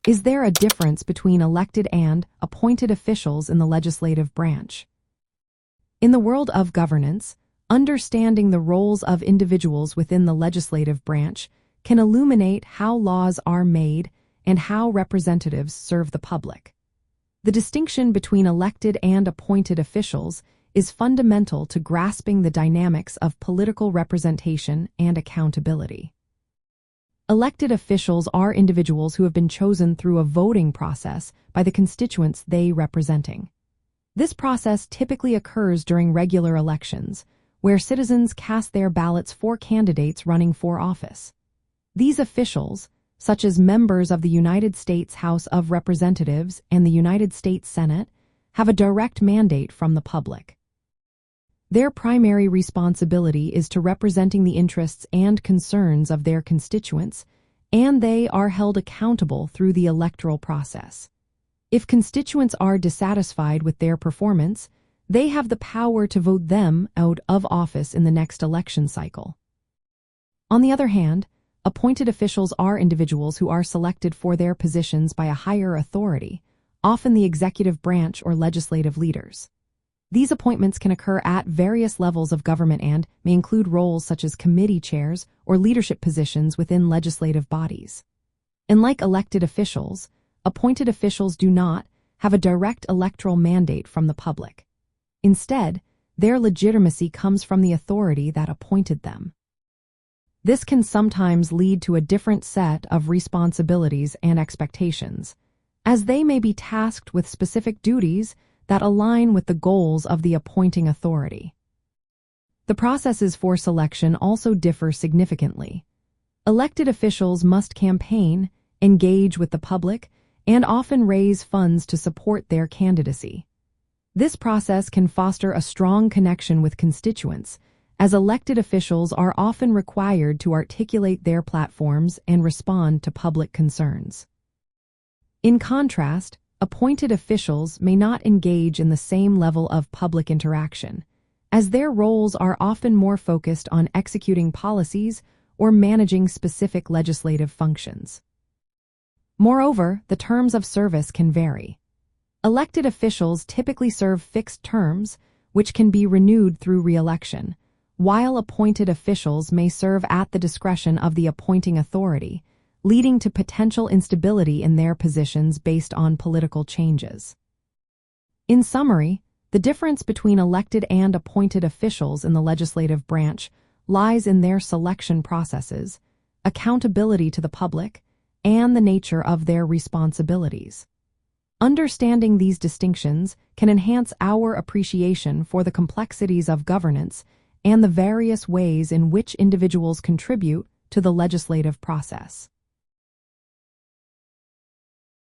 Is there a difference between elected and appointed officials in the legislative branch? In the world of governance, understanding the roles of individuals within the legislative branch can illuminate how laws are made and how representatives serve the public. The distinction between elected and appointed officials is fundamental to grasping the dynamics of political representation and accountability. Elected officials are individuals who have been chosen through a voting process by the constituents they representing. This process typically occurs during regular elections, where citizens cast their ballots for candidates running for office. These officials, such as members of the United States House of Representatives and the United States Senate, have a direct mandate from the public. Their primary responsibility is to representing the interests and concerns of their constituents, and they are held accountable through the electoral process. If constituents are dissatisfied with their performance, they have the power to vote them out of office in the next election cycle. On the other hand, appointed officials are individuals who are selected for their positions by a higher authority, often the executive branch or legislative leaders. These appointments can occur at various levels of government and may include roles such as committee chairs or leadership positions within legislative bodies. Unlike elected officials, appointed officials do not have a direct electoral mandate from the public. Instead, their legitimacy comes from the authority that appointed them. This can sometimes lead to a different set of responsibilities and expectations, as they may be tasked with specific duties that align with the goals of the appointing authority. The processes for selection also differ significantly. Elected officials must campaign, engage with the public, and often raise funds to support their candidacy. This process can foster a strong connection with constituents, as elected officials are often required to articulate their platforms and respond to public concerns. In contrast, appointed officials may not engage in the same level of public interaction, as their roles are often more focused on executing policies or managing specific legislative functions. Moreover, the terms of service can vary. Elected officials typically serve fixed terms, which can be renewed through re-election, while appointed officials may serve at the discretion of the appointing authority, leading to potential instability in their positions based on political changes. In summary, the difference between elected and appointed officials in the legislative branch lies in their selection processes, accountability to the public, and the nature of their responsibilities. Understanding these distinctions can enhance our appreciation for the complexities of governance and the various ways in which individuals contribute to the legislative process.